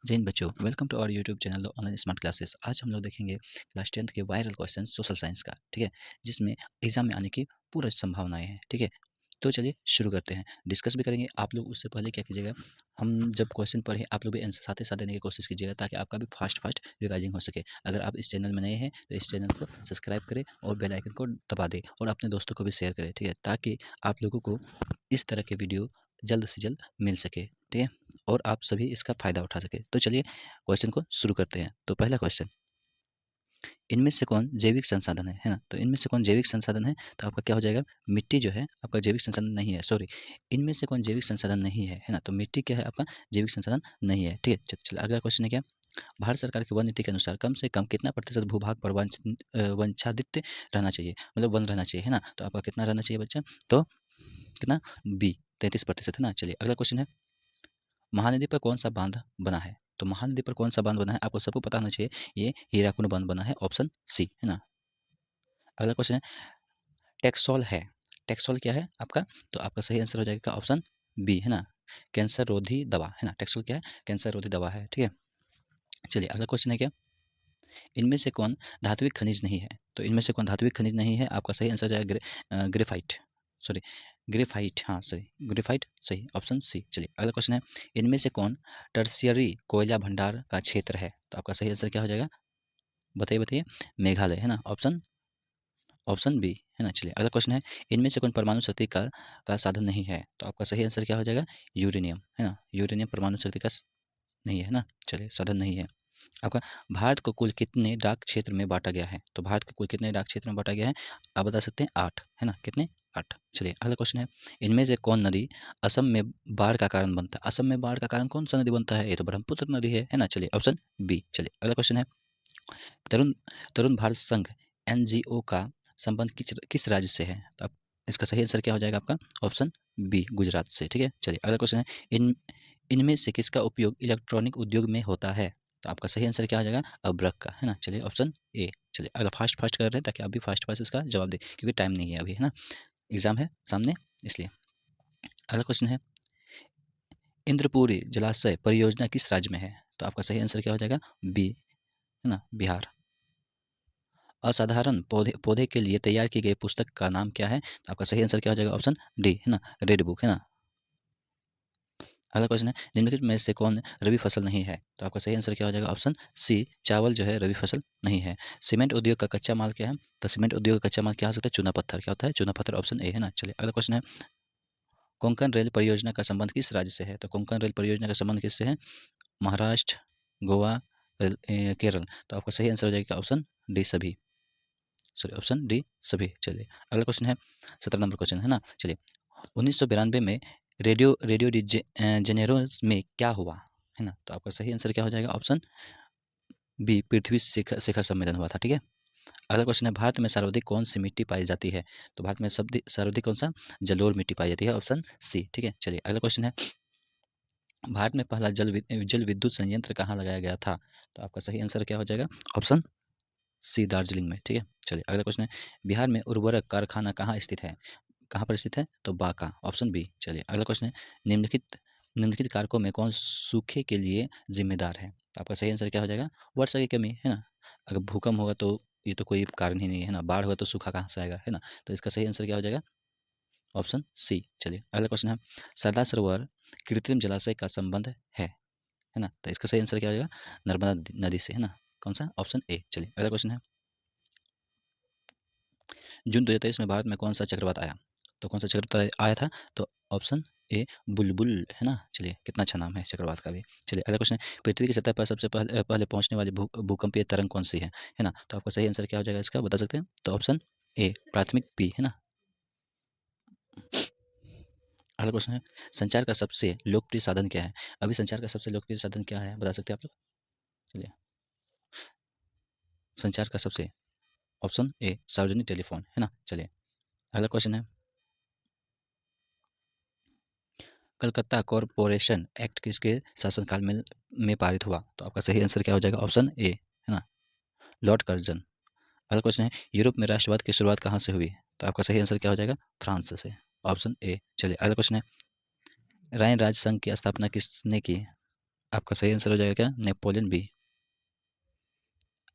जय हिंद बच्चों, welcome to our YouTube channel online smart classes. आज हम लोग देखेंगे क्लास 10th के वायरल क्वेश्चन सोशल साइंस का, ठीक है, जिसमें एग्जाम में आने की पूरा संभावनाएं हैं, ठीक है। तो चलिए शुरू करते हैं, डिस्कस भी करेंगे। आप लोग उससे पहले क्या कीजिएगा, हम जब क्वेश्चन पढ़े आप लोग भी आंसर साथ ही साथ देने की कोशिश कीजिएगा, ताकि आपका भी फास्ट फास्ट रिवाइजिंग हो सके। अगर आप इस चैनल में नए हैं तो इस चैनल को सब्सक्राइब करें और बेल आइकन को दबा दें और अपने दोस्तों को भी शेयर करें, ठीक है, ताकि आप लोगों को इस तरह के वीडियो जल्द से जल्द मिल सके, ठीक है, और आप सभी इसका फ़ायदा उठा सके। तो चलिए क्वेश्चन को शुरू करते हैं। तो पहला क्वेश्चन, इनमें से कौन जैविक संसाधन है ना? तो इनमें से कौन जैविक संसाधन है? तो आपका क्या हो जाएगा, मिट्टी जो है आपका जैविक संसाधन नहीं है। सॉरी, इनमें से कौन जैविक संसाधन नहीं है ना? तो मिट्टी क्या है आपका जैविक संसाधन नहीं है, ठीक है। चलिए अगला क्वेश्चन है क्या, भारत सरकार की वन नीति के अनुसार कम से कम कितना प्रतिशत भूभाग पर वंचादित्य रहना चाहिए, मतलब वन रहना चाहिए, है ना? तो आपका कितना रहना चाहिए बच्चा, तो कितना, बी 33% है ना। चलिए अगला क्वेश्चन है, महानदी पर कौन सा बांध बना है? तो महानदी पर कौन सा बांध बना है आपको सबको पता होना चाहिए, ये हीराकुंड बांध बना है, ऑप्शन सी, है ना। अगला क्वेश्चन है, टेक्सोल है, टेक्सोल क्या है आपका, तो आपका सही आंसर हो जाएगा ऑप्शन बी, है ना, कैंसर रोधी दवा, है ना। टेक्सोल क्या है, कैंसर रोधी दवा है, ठीक है। चलिए अगला क्वेश्चन है क्या, इनमें से कौन धात्विक खनिज नहीं है? तो इनमें से कौन धात्विक खनिज नहीं है, आपका सही आंसर हो जाएगा ग्रेफाइट, सॉरी ग्रेफाइट, हाँ सही, ग्रेफाइट सही, ऑप्शन सी। चलिए अगला क्वेश्चन है, इनमें से कौन टर्शियरी कोयला भंडार का क्षेत्र है? तो आपका सही आंसर क्या हो जाएगा, बताइए बताइए, मेघालय, है ना, ऑप्शन ऑप्शन बी, है ना। चलिए अगला क्वेश्चन है, इनमें से कौन परमाणु शक्ति का साधन नहीं है? तो आपका सही आंसर क्या हो जाएगा, यूरेनियम, है ना, यूरेनियम परमाणु शक्ति का नहीं है ना। चलिए साधन नहीं है आपका। भारत को कुल कितने डाक क्षेत्र में बांटा गया है? तो भारत को कुल कितने डाक क्षेत्र में बांटा गया है, आप बता सकते हैं, 8, है ना, कितने, 8। चलिए अगला क्वेश्चन है, इनमें से कौन नदी असम में बाढ़ का कारण बनता है? असम में बाढ़ का कारण कौन सा नदी बनता है? ये तो ब्रह्मपुत्र नदी है ना। चलिए ऑप्शन बी। चलिए अगला क्वेश्चन है, तरुण तरुण भारत संघ एनजीओ का संबंध किस राज्य से है? तो आप इसका सही आंसर क्या हो जाएगा आपका, ऑप्शन बी, गुजरात से, ठीक है। चलिए अगला क्वेश्चन है, इनमें से किसका उपयोग इलेक्ट्रॉनिक उद्योग में होता है? तो आपका सही आंसर क्या हो जाएगा, अब्रक का, है ना। चलिए ऑप्शन ए। चलिए अगर फास्ट फास्ट कर रहे हैं ताकि आप भी फास्ट फास्ट इसका जवाब दें, क्योंकि टाइम नहीं है अभी, है ना, एग्जाम है सामने, इसलिए। अगला क्वेश्चन है, इंद्रपुरी जलाशय परियोजना किस राज्य में है? तो आपका सही आंसर क्या हो जाएगा, बी, है ना, बिहार। असाधारण पौधे पौधे के लिए तैयार की गई पुस्तक का नाम क्या है? तो आपका सही आंसर क्या हो जाएगा, ऑप्शन डी, है ना, रेड बुक, है ना। अगला क्वेश्चन है, निम्नलिखित में से कौन रबी फसल नहीं है? तो आपका सही आंसर क्या हो जाएगा, ऑप्शन सी, चावल जो है रबी फसल नहीं है। सीमेंट उद्योग का कच्चा माल क्या है? तो सीमेंट उद्योग का कच्चा माल क्या हो सकता है, चूना पत्थर, क्या होता है, चूना पत्थर, ऑप्शन ए, है ना। चलिए अगला क्वेश्चन है, कोंकण रेल परियोजना का संबंध किस राज्य से है? तो कोंकण रेल परियोजना का संबंध किससे है, महाराष्ट्र, गोवा, केरल। तो आपका सही आंसर हो जाएगा ऑप्शन डी, सभी, सॉरी ऑप्शन डी, सभी। चलिए अगला क्वेश्चन है, 17 नंबर क्वेश्चन, है ना। चलिए 1992 में रेडियो डी जेनेरो में क्या हुआ, है ना। तो आपका सही आंसर क्या हो जाएगा, ऑप्शन बी, पृथ्वी शिखर शिखर सम्मेलन हुआ था, ठीक है। अगला क्वेश्चन है, भारत में सर्वाधिक कौन सी मिट्टी पाई जाती है? तो भारत में सर्वाधिक कौन सा, जलोढ़ मिट्टी पाई जाती है, ऑप्शन सी, ठीक है। चलिए अगला क्वेश्चन है, भारत में पहला जल विद्युत संयंत्र कहाँ लगाया गया था? तो आपका सही आंसर क्या हो जाएगा, ऑप्शन सी, दार्जिलिंग में, ठीक है। चलिए अगला क्वेश्चन है, बिहार में उर्वरक कारखाना कहाँ स्थित है? कहाँ पर स्थित है, तो बांका, ऑप्शन बी। चलिए अगला क्वेश्चन है, निम्नलिखित निम्नलिखित कारकों में कौन सूखे के लिए जिम्मेदार है? तो आपका सही आंसर क्या हो जाएगा, वर्षा की कमी, है ना। अगर भूकंप होगा तो ये तो कोई कारण ही नहीं है ना, बाढ़ होगा तो सूखा कहाँ से आएगा, है ना। तो इसका सही आंसर क्या हो जाएगा, ऑप्शन सी। चलिए अगला क्वेश्चन है, सरदार सरोवर कृत्रिम जलाशय का संबंध है ना। तो इसका सही आंसर क्या हो जाएगा, नर्मदा नदी से, है ना, कौन सा, ऑप्शन ए। चलिए अगला क्वेश्चन है, जून 2023 में भारत में कौन सा चक्रवात आया? तो कौन सा चक्रवात आया था, तो ऑप्शन ए, बुलबुल, है ना। चलिए कितना अच्छा नाम है चक्रवात का भी। चलिए अगला क्वेश्चन है, पृथ्वी की सतह पर सबसे पहले पहले पहुंचने वाली भूकंपीय तरंग कौन सी है ना। तो आपका सही आंसर क्या हो जाएगा इसका, बता सकते हैं, तो ऑप्शन ए, प्राथमिक पी, है ना। अगला क्वेश्चन है, संचार का सबसे लोकप्रिय साधन क्या है? अभी संचार का सबसे लोकप्रिय साधन क्या है, बता सकते हैं आप लोग? चलिए, संचार का सबसे, ऑप्शन ए, सार्वजनिक टेलीफोन, है ना। चलिए अगला क्वेश्चन है, कलकत्ता कॉरपोरेशन एक्ट किसके शासनकाल में पारित हुआ? तो आपका सही आंसर क्या हो जाएगा, ऑप्शन ए, है ना, लॉर्ड कर्जन। अगला क्वेश्चन है, यूरोप में राष्ट्रवाद की शुरुआत कहाँ से हुई? तो आपका सही आंसर क्या हो जाएगा, फ्रांस से, ऑप्शन ए। चलिए अगला क्वेश्चन है, राइन राज संघ की स्थापना किसने की? आपका सही आंसर हो जाएगा क्या, नेपोलियन बी।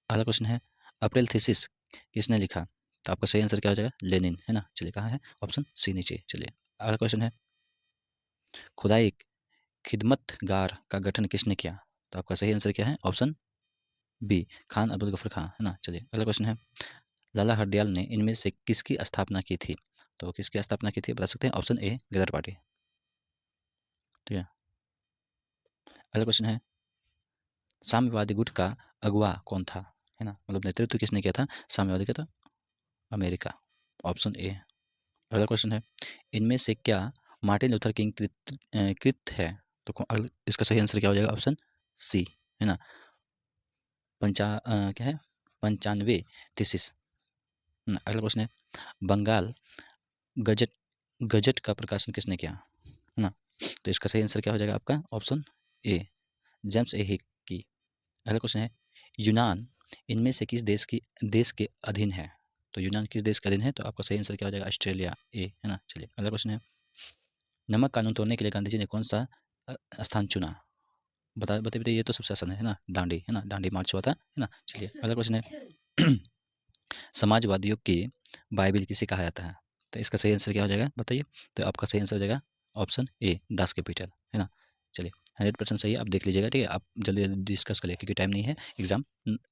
अगला क्वेश्चन है, अप्रैल थीसिस किसने लिखा? तो आपका सही आंसर क्या हो जाएगा, लेनिन, है ना। चलिए कहाँ है, ऑप्शन सी नीचे। चलिए अगला क्वेश्चन है, खुदाई खिदमतगार का गठन किसने किया? तो आपका सही आंसर क्या है, ऑप्शन बी, खान अब्दुल गफर खान, है ना। चलिए अगला क्वेश्चन है, लाला हरदयाल ने इनमें से किसकी स्थापना की थी? तो किसकी स्थापना की थी बता सकते हैं, ऑप्शन ए, गदर पार्टी। ठीक है। अगला क्वेश्चन है, साम्यवादी गुट का अगुवा कौन था? है ना, मतलब नेतृत्व किसने किया था साम्यवादी का? था अमेरिका, ऑप्शन ए। अगला क्वेश्चन है, इनमें से क्या मार्टिन लूथर किंग कृत है? तो इसका सही आंसर क्या हो जाएगा, ऑप्शन सी, है ना। क्या है, 95 थीसिस। अगला क्वेश्चन है, बंगाल गजट गजट का प्रकाशन किसने किया? है ना। तो इसका सही आंसर क्या हो जाएगा आपका, ऑप्शन ए, जेम्स ए हिक की। अगला क्वेश्चन है, यूनान इनमें से किस देश के अधीन है? तो यूनान किस देश के अधीन है? तो आपका सही आंसर क्या हो जाएगा, ऑस्ट्रेलिया, ए, है ना। चलिए अगला क्वेश्चन है, नमक कानून तोड़ने के लिए गांधी जी ने कौन सा स्थान चुना? बताइए, ये तो सबसे आसान है ना, दांडी, है ना, दांडी मार्च हुआ था, है ना। चलिए अगला क्वेश्चन है, समाजवादियों की बाइबिल किसे कहा जाता है? तो इसका सही आंसर क्या हो जाएगा बताइए? तो आपका सही आंसर हो जाएगा ऑप्शन ए, दास कैपिटल, है ना। चलिए 100% सही है, आप देख लीजिएगा, ठीक है। आप जल्दी जल्दी डिस्कस कर लिए क्योंकि टाइम नहीं है, एग्जाम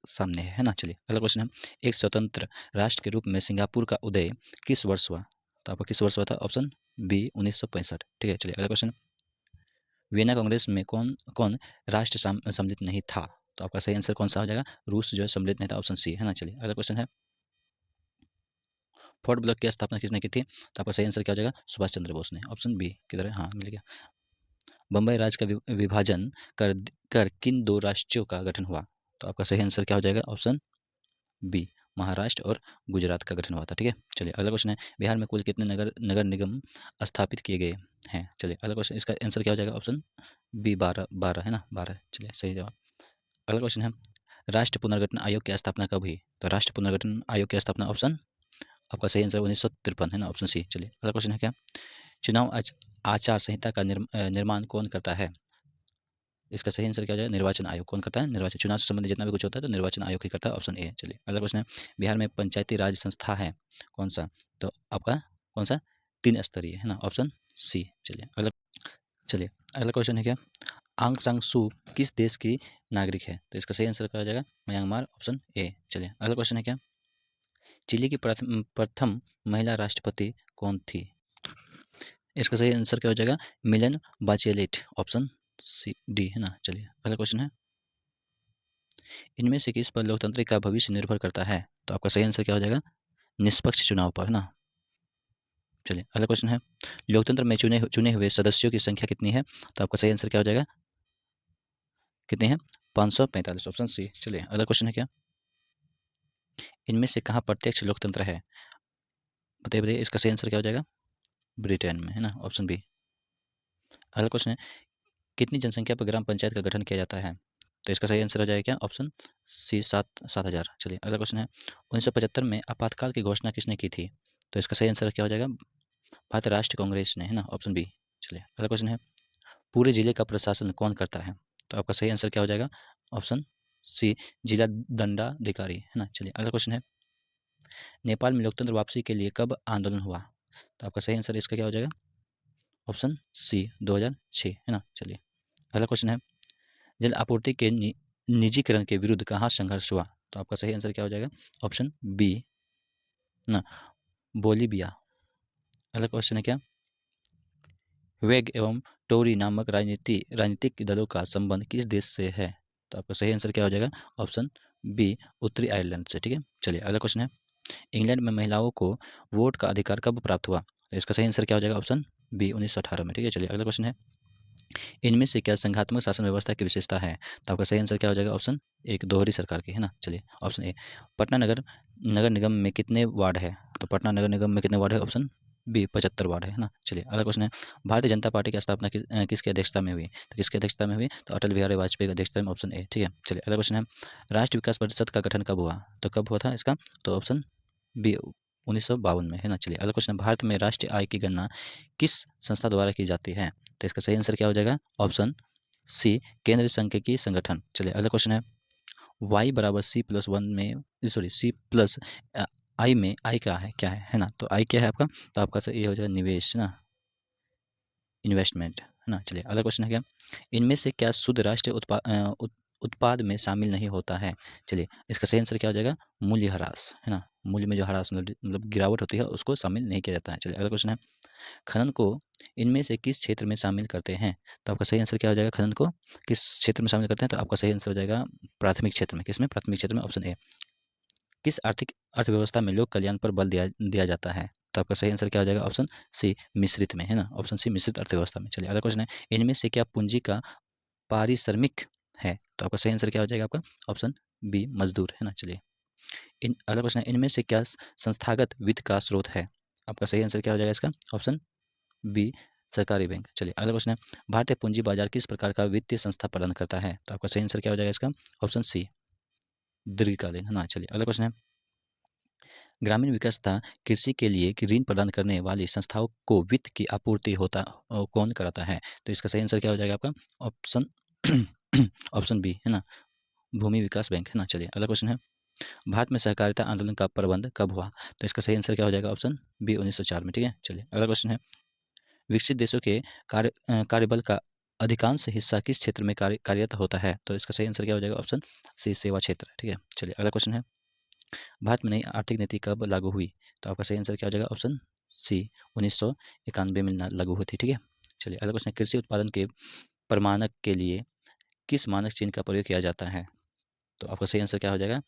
सामने है ना। चलिए अगला क्वेश्चन है, एक स्वतंत्र राष्ट्र के रूप में सिंगापुर का उदय किस वर्ष हुआ? तो आपका किस वर्ष हुआ था, ऑप्शन बी, 1965। ठीक है। चलिए अगला क्वेश्चन, वियना कांग्रेस में कौन कौन राष्ट्र सम्मिलित नहीं था? तो आपका सही आंसर कौन सा हो जाएगा, रूस जो है सम्मिलित नहीं था, ऑप्शन सी, है ना। चलिए अगला क्वेश्चन है, फोर्ट ब्लॉक की स्थापना किसने की थी? तो आपका सही आंसर क्या हो जाएगा, सुभाष चंद्र बोस ने, ऑप्शन बी किधर है, हाँ मिल गया। बम्बई राज्य का विभाजन कर कर किन दो राज्यों का गठन हुआ? तो आपका सही आंसर क्या हो जाएगा, ऑप्शन बी, महाराष्ट्र और गुजरात का गठन हुआ था। ठीक है। चलिए अगला क्वेश्चन है, बिहार में कुल कितने नगर नगर निगम स्थापित किए गए हैं? चलिए अगला क्वेश्चन, इसका आंसर क्या हो जाएगा, ऑप्शन बी, 12 12, है ना, 12। चलिए सही जवाब। अगला क्वेश्चन है, राष्ट्र पुनर्गठन आयोग की स्थापना कब हुई? तो राष्ट्र पुनर्गठन आयोग की स्थापना, ऑप्शन आपका सही आंसर 1953, है ना, ऑप्शन सी। चलिए अगला क्वेश्चन है, क्या चुनाव आचार संहिता का निर्माण कौन करता है? इसका सही आंसर क्या हो जाएगा, निर्वाचन आयोग। कौन करता है, निर्वाचन, चुनाव से संबंधित जितना भी कुछ होता है तो निर्वाचन आयोग ही करता है, ऑप्शन ए। चलिए अगला क्वेश्चन है, बिहार में पंचायती राज संस्था है कौन सा? तो आपका कौन सा, 3 स्तरीय, है ना, ऑप्शन सी। चलिए अगला क्वेश्चन है, क्या आंग सांग सू किस देश की नागरिक है? तो इसका सही आंसर क्या हो जाएगा, म्यांमार, ऑप्शन ए। चलिए अगला क्वेश्चन है, क्या चिली की प्रथम महिला राष्ट्रपति कौन थी? इसका सही आंसर क्या हो जाएगा, मिलन बाचेलेट, ऑप्शन सी डी, है ना। चलिए अगला क्वेश्चन है, इनमें से किस पर लोकतंत्र का भविष्य निर्भर करता है? तो आपका सही आंसर क्या हो जाएगा, निष्पक्ष चुनाव पर, है ना। चलिए अगला क्वेश्चन है, लोकतंत्र में चुने हुए सदस्यों की संख्या कितनी है? तो आपका सही आंसर क्या हो जाएगा, कितनी है, 545, ऑप्शन सी। चलिए अगला क्वेश्चन है, क्या इनमें से कहाँ प्रत्यक्ष लोकतंत्र है? बताइए बताइए, इसका सही आंसर क्या हो जाएगा, ब्रिटेन में, है ना, ऑप्शन बी। अगला क्वेश्चन है, कितनी जनसंख्या पर ग्राम पंचायत का गठन किया जाता है? तो इसका सही आंसर हो जाएगा क्या, ऑप्शन सी, 7,000। चलिए अगला क्वेश्चन है, 1975 में आपातकाल की घोषणा किसने की थी? तो इसका सही आंसर क्या हो जाएगा, भारतीय राष्ट्रीय कांग्रेस ने, है ना, ऑप्शन बी। चलिए अगला क्वेश्चन है, पूरे जिले का प्रशासन कौन करता है? तो आपका सही आंसर क्या हो जाएगा, ऑप्शन सी, जिला दंडाधिकारी, है ना। चलिए अगला क्वेश्चन है, नेपाल में लोकतंत्र वापसी के लिए कब आंदोलन हुआ? तो आपका सही आंसर इसका क्या हो जाएगा, ऑप्शन सी, 2006, है ना। चलिए अगला क्वेश्चन है, जल आपूर्ति के निजीकरण के विरुद्ध कहाँ संघर्ष हुआ? तो आपका सही आंसर क्या हो जाएगा, ऑप्शन बी ना, बोलीविया। अगला क्वेश्चन है, क्या वेग एवं टोरी नामक राजनीतिक दलों का संबंध किस देश से है? तो आपका सही आंसर क्या हो जाएगा, ऑप्शन बी, उत्तरी आयरलैंड से। ठीक है। चलिए अगला क्वेश्चन है, इंग्लैंड में महिलाओं को वोट का अधिकार कब प्राप्त हुआ? तो इसका सही आंसर क्या हो जाएगा, ऑप्शन बी, 1918 में। ठीक है। चलिए अगला क्वेश्चन है, इनमें से क्या संघात्मक शासन व्यवस्था की विशेषता है? तो आपका सही आंसर क्या हो जाएगा, ऑप्शन एक, दोहरी सरकार की, है ना। चलिए ऑप्शन ए, पटना नगर नगर निगम में कितने वार्ड है? तो पटना नगर निगम में कितने वार्ड है, ऑप्शन बी, 75 वार्ड है ना। चलिए अगला क्वेश्चन है, भारतीय जनता पार्टी की स्थापना किसकी अध्यक्षता में हुई? तो किसकी अध्यक्षता में हुई? तो अटल बिहारी वाजपेयी की अध्यक्षता में, ऑप्शन ए। ठीक है। चलिए अगला क्वेश्चन है, राष्ट्रीय विकास परिषद का गठन कब हुआ? तो कब हुआ था इसका? तो ऑप्शन बी, 1952 में, है ना। चलिए अगला क्वेश्चन है, भारत में राष्ट्रीय आय की गणना किस संस्था द्वारा की जाती है? तो इसका सही आंसर क्या हो जाएगा, ऑप्शन सी केंद्रीय सांख्यिकी संगठन। चलिए अगला क्वेश्चन है y बराबर C+1 में सॉरी C+ I में I क्या है ना, तो I क्या है आपका, तो आपका सर ये हो जाएगा निवेश ना, इन्वेस्टमेंट है ना। चलिए अगला क्वेश्चन है क्या, इनमें से क्या शुद्ध राष्ट्रीय उत्पाद में शामिल नहीं होता है। चलिए इसका सही आंसर क्या हो जाएगा, मूल्य ह्रास है ना, मूल्य में जो ह्रास मतलब गिरावट होती है उसको शामिल नहीं किया जाता है। चलिए अगला क्वेश्चन है, खनन को इनमें से किस क्षेत्र में शामिल करते हैं, तो आपका सही आंसर क्या हो जाएगा, खनन को किस क्षेत्र में शामिल करते हैं, तो आपका सही आंसर हो जाएगा प्राथमिक क्षेत्र में। किसमें, प्राथमिक क्षेत्र में, ऑप्शन ए। किस आर्थिक अर्थव्यवस्था में लोक कल्याण पर बल दिया जाता है, तो आपका सही आंसर क्या हो जाएगा, ऑप्शन सी मिश्रित में है ना, ऑप्शन सी मिश्रित अर्थव्यवस्था में। चलिए अगला क्वेश्चन है, इनमें से क्या पूंजी का पारिश्रमिक है, तो आपका सही आंसर क्या हो जाएगा आपका, ऑप्शन बी मजदूर है ना। चलिए इन अगला क्वेश्चन है, इनमें से क्या संस्थागत वित्त का स्रोत है, आपका सही आंसर क्या हो जाएगा इसका, ऑप्शन बी सरकारी बैंक। चलिए अगला क्वेश्चन है, भारतीय पूंजी बाजार किस प्रकार का वित्तीय संस्था प्रदान करता है, तो आपका सही आंसर क्या हो जाएगा इसका, ऑप्शन सी दीर्घकालीन है ना। चलिए अगला क्वेश्चन है, ग्रामीण विकास तथा कृषि के लिए ऋण प्रदान करने वाली संस्थाओं को वित्त की आपूर्ति कौन कराता है, तो इसका सही आंसर क्या हो जाएगा आपका, ऑप्शन ऑप्शन बी है ना, भूमि विकास बैंक है ना। चलिए अगला क्वेश्चन है, भारत में सहकारिता आंदोलन का प्रबंध कब हुआ, तो इसका सही आंसर क्या हो जाएगा, ऑप्शन बी 1904 में। ठीक है, चलिए अगला क्वेश्चन है, विकसित देशों के कार्यबल का अधिकांश हिस्सा किस क्षेत्र में कार्यरत होता है, तो इसका सही आंसर क्या हो जाएगा, ऑप्शन सी सेवा क्षेत्र। ठीक है, चलिए अगला क्वेश्चन है, भारत में नई आर्थिक नीति कब लागू हुई, तो आपका सही आंसर क्या हो जाएगा, ऑप्शन सी 1991 में लागू हुई थी। ठीक है, चलिए अगला क्वेश्चन है, कृषि उत्पादन के प्रमाणक के लिए किस मानक चिन्ह का प्रयोग किया जाता है, तो आपका सही आंसर क्या हो जाएगा,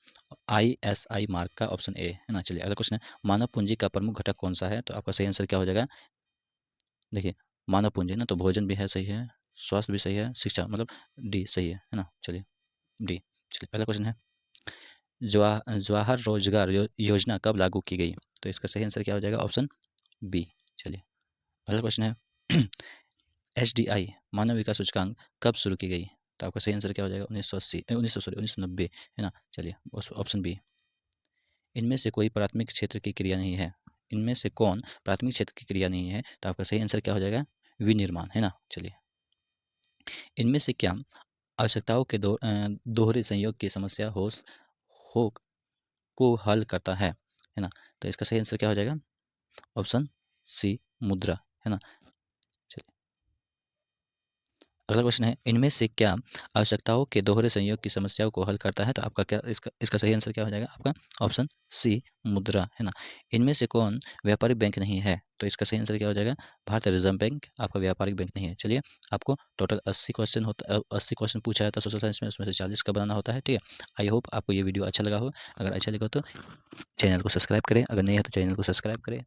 ISI मार्क का, ऑप्शन ए है ना। चलिए अगला क्वेश्चन है, मानव पूंजी का प्रमुख घटक कौन सा है, तो आपका सही आंसर क्या हो जाएगा, देखिए मानव पूंजी ना, तो भोजन भी है सही है, स्वास्थ्य भी सही है, शिक्षा मतलब डी सही है ना। चलिए डी। चलिए अगला क्वेश्चन है, जवाहर रोजगार योजना कब लागू की गई, तो इसका सही आंसर क्या हो जाएगा, ऑप्शन बी। चलिए अगला क्वेश्चन है, HDI मानव विकास सूचकांक कब शुरू की गई, तो आपका सही आंसर क्या हो जाएगा, 1990 है ना। चलिए ऑप्शन बी। इनमें से कोई प्राथमिक क्षेत्र की क्रिया नहीं है, इनमें से कौन प्राथमिक क्षेत्र की क्रिया नहीं है, तो आपका सही आंसर क्या हो जाएगा, विनिर्माण है ना। चलिए इनमें से क्या आवश्यकताओं के दोहरे संयोग की समस्या हो को हल करता है ना, तो इसका सही आंसर क्या हो जाएगा, ऑप्शन सी मुद्रा है ना। चलिए अगला क्वेश्चन है, इनमें से क्या आवश्यकताओं के दोहरे संयोग की समस्याओं को हल करता है, तो आपका क्या इसका इसका सही आंसर क्या हो जाएगा आपका, ऑप्शन सी मुद्रा है ना। इनमें से कौन व्यापारिक बैंक नहीं है, तो इसका सही आंसर क्या हो जाएगा, भारतीय रिजर्व बैंक आपका व्यापारिक बैंक नहीं है। चलिए आपको टोटल 80 क्वेश्चन पूछा जाता है सोशल साइंस में, उसमें से 40 का बनाना होता है। ठीक है, आई होप आपको ये वीडियो अच्छा लगा हो, अगर अच्छा लगा तो चैनल को सब्सक्राइब करें, अगर नहीं है तो चैनल को सब्सक्राइब करें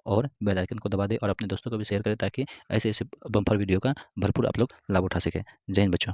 और बेल आइकन को दबा दें और अपने दोस्तों को भी शेयर करें, ताकि ऐसे ऐसे बम्पर वीडियो का भरपूर आप लोग लाभ उठा सकें। जय हिंद बच्चों।